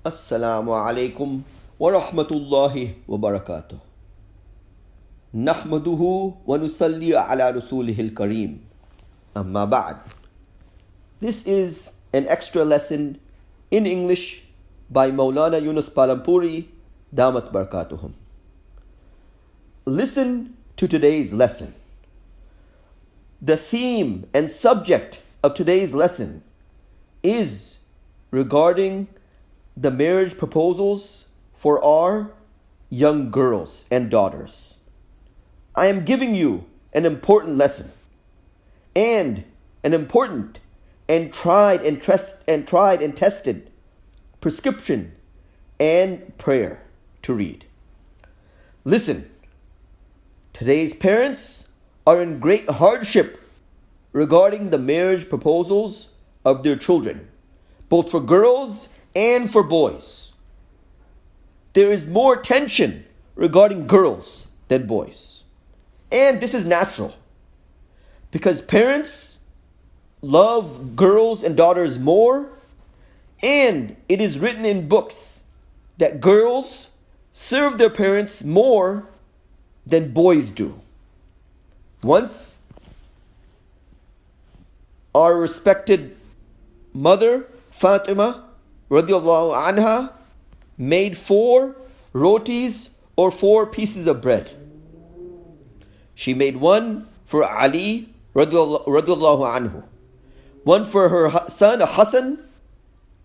Assalamu alaikum wa rahmatullahi wa barakatuh. Nahmaduhu wa nusalli ala rasulihil kareem. Amma ba'd. This is an extra lesson in English by Maulana Yunus Palanpuri, Damat Barakatuhum. Listen to today's lesson. The theme and subject of today's lesson is regarding the marriage proposals for our young girls and daughters. I am giving you an important lesson and an important and tried and tested prescription and prayer to read. Listen, today's parents are in great hardship regarding the marriage proposals of their children, both for girls and for boys. There is more tension regarding girls than boys. And this is natural, because parents love girls and daughters more, and it is written in books that girls serve their parents more than boys do. Once, our respected mother, Fatima, radiallahu anha, made 4 rotis or 4 pieces of bread. She made one for Ali, radiallahu anhu, one for her son Hassan,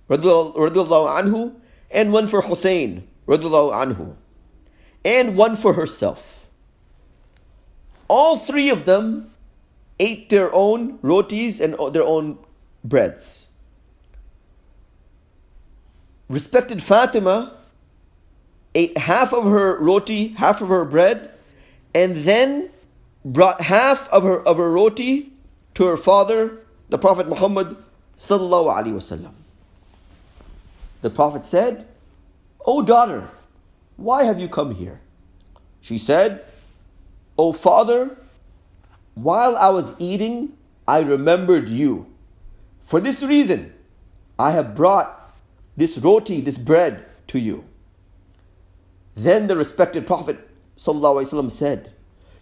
radiallahu anhu, and one for Hussein, radiallahu anhu, and one for herself. All 3 of them ate their own rotis and their own breads. Respected Fatima ate half of her roti, half of her bread, and then brought half of her roti to her father, the Prophet Muhammad sallallahu alaihi wasallam. The Prophet said, "O daughter, why have you come here?" She said, "O father, while I was eating, I remembered you. For this reason, I have brought this roti, this bread, to you." Then the respected Prophet ﷺ said,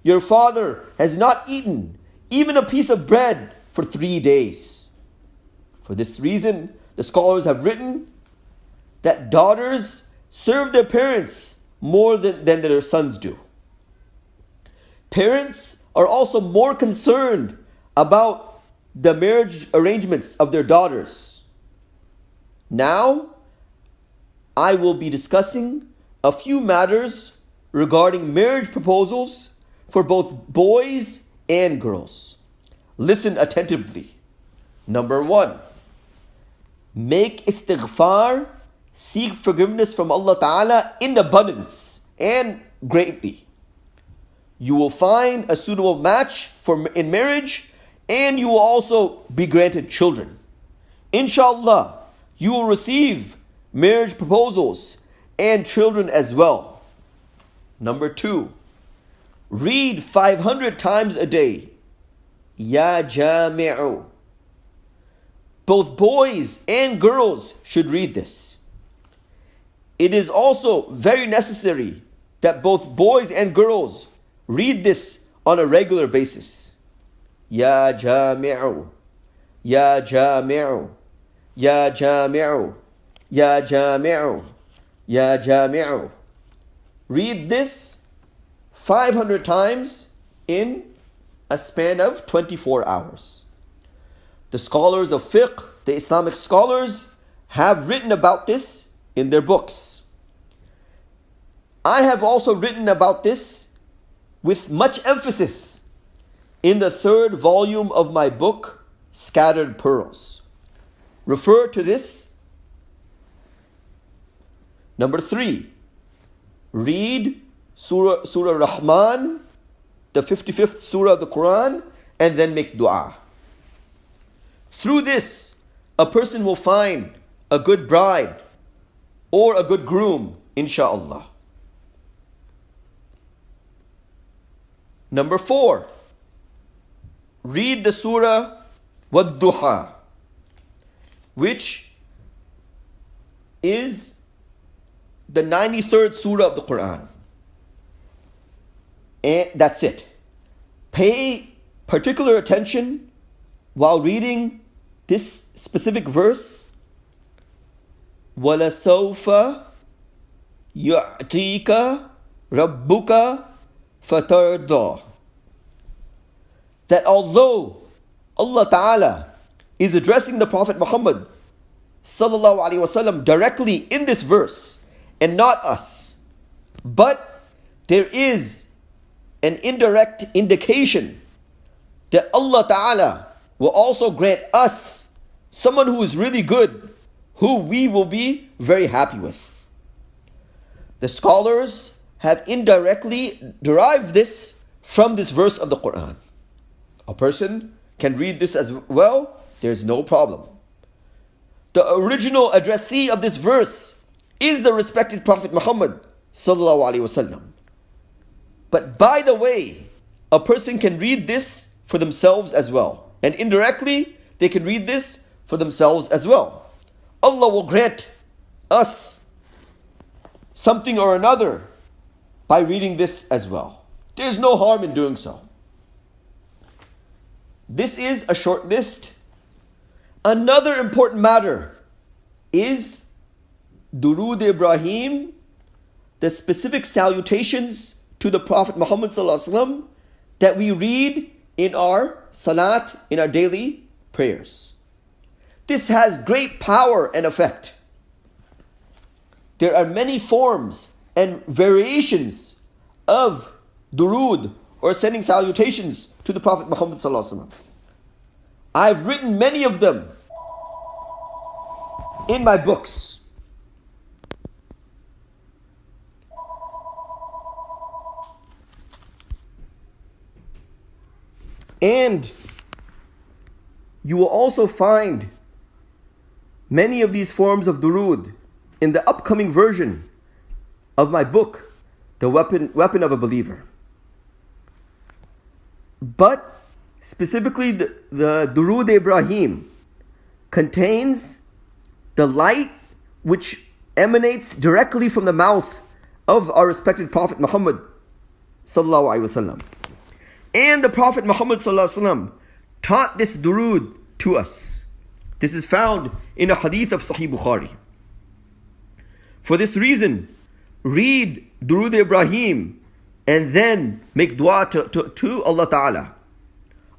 "Your father has not eaten even a piece of bread for 3 days." For this reason, the scholars have written that daughters serve their parents more than their sons do. Parents are also more concerned about the marriage arrangements of their daughters. Now, I will be discussing a few matters regarding marriage proposals for both boys and girls. Listen attentively. Number 1, make istighfar, seek forgiveness from Allah Ta'ala in abundance and greatly. You will find a suitable match in marriage, and you will also be granted children. Inshallah, you will receive marriage proposals and children as well. Number 2, read 500 times a day, Ya Jami'u. Both boys and girls should read this. It is also very necessary that both boys and girls read this on a regular basis. Ya Jami'u, Ya Jami'u, Ya Jami'u, Ya Jami'u, Ya Jami'u. Read this 500 times in a span of 24 hours. The scholars of fiqh, the Islamic scholars, have written about this in their books. I have also written about this with much emphasis in the 3rd volume of my book, Scattered Pearls. Refer to this. Number 3, read Surah Rahman, the 55th Surah of the Quran, and then make dua. Through this, a person will find a good bride or a good groom, insha'Allah. Number 4, read the Surah Wad-Duha, which is the 93rd surah of the Quran. And that's it. Pay particular attention while reading this specific verse. وَلَسَوْفَ يُعْتِيكَ رَبُّكَ فَتَرْضَى. That although Allah Ta'ala is addressing the Prophet Muhammad sallallahu alaihi wasallam directly in this verse and not us, but there is an indirect indication that Allah Ta'ala will also grant us someone who is really good, who we will be very happy with. The scholars have indirectly derived this from this verse of the Quran. A person can read this as well, there's no problem. The original addressee of this verse is the respected Prophet Muhammad sallallahu alaihi wasallam. But by the way, a person can read this for themselves as well. And indirectly, they can read this for themselves as well. Allah will grant us something or another by reading this as well. There's no harm in doing so. This is a short list. Another important matter is Durood Ibrahim, the specific salutations to the Prophet Muhammad ﷺ that we read in our salat, in our daily prayers. This has great power and effect. There are many forms and variations of durood or sending salutations to the Prophet Muhammad ﷺ. I've written many of them in my books. And you will also find many of these forms of durood in the upcoming version of my book, The Weapon of a Believer. But specifically the Durood Ibrahim contains the light which emanates directly from the mouth of our respected Prophet Muhammad sallallahu alaihi wasallam. And the Prophet Muhammad sallallahu alaihi wasallam taught this durood to us. This is found in a hadith of Sahih Bukhari. For this reason, read Durood Ibrahim and then make dua to Allah Ta'ala.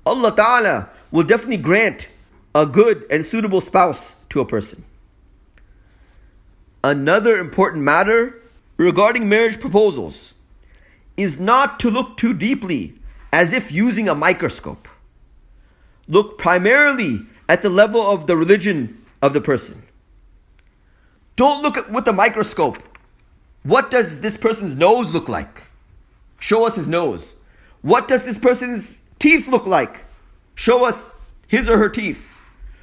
Allah Ta'ala will definitely grant a good and suitable spouse to a person. Another important matter regarding marriage proposals is not to look too deeply as if using a microscope. Look primarily at the level of the religion of the person. Don't look at with the microscope. What does this person's nose look like? Show us his nose. What does this person's teeth look like? Show us his or her teeth.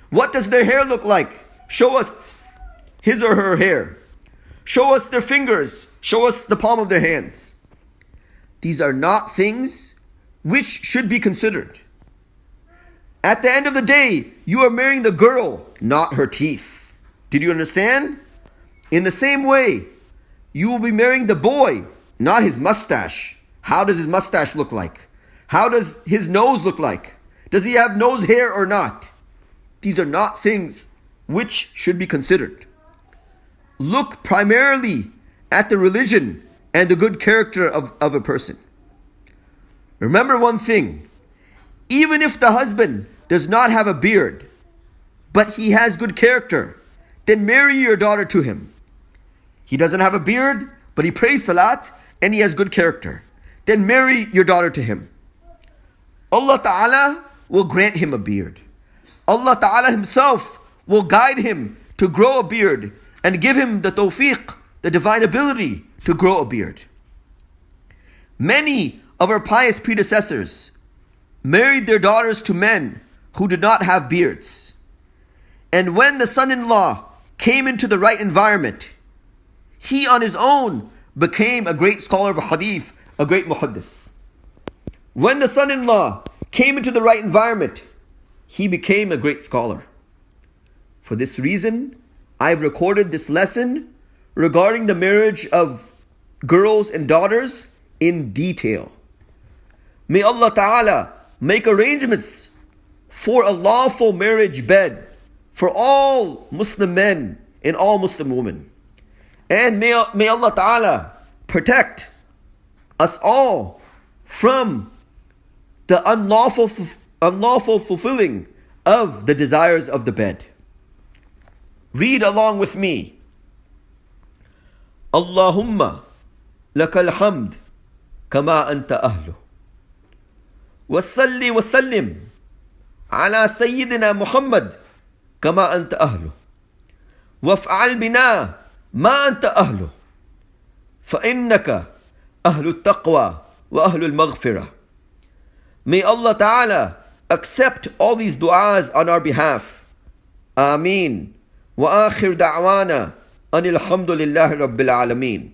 What does their hair look like? Show us his or her hair. Show us their fingers. Show us the palm of their hands. These are not things which should be considered. At the end of the day, you are marrying the girl, not her teeth. Did you understand? In the same way, you will be marrying the boy, not his mustache. How does his mustache look like? How does his nose look like? Does he have nose hair or not? These are not things which should be considered. Look primarily at the religion and the good character of a person. Remember one thing. Even if the husband does not have a beard, but he has good character, then marry your daughter to him. He doesn't have a beard, but he prays salat and he has good character. Then marry your daughter to him. Allah Ta'ala will grant him a beard. Allah Ta'ala himself will guide him to grow a beard and give him the tawfiq, the divine ability to grow a beard. Many of our pious predecessors married their daughters to men who did not have beards. And when the son-in-law came into the right environment, he on his own became a great scholar of hadith, a great muhaddith. When the son-in-law came into the right environment, he became a great scholar. For this reason, I've recorded this lesson regarding the marriage of girls and daughters in detail. May Allah Ta'ala make arrangements for a lawful marriage bed for all Muslim men and all Muslim women. And may Allah Ta'ala protect us all from the unlawful fulfilling of the desires of the bed. Read along with me. Allahumma lakal hamd kama anta ahlu. Wasalli wasallim ala Sayyidina Muhammad kama anta ahlu. Waf'al bina ma anta ahlu. فإنك أهل التقوى وأهل المغفرة. May Allah Ta'ala accept all these du'as on our behalf. Ameen. Wa akhir da'wana anil hamdulillahi rabbil alameen.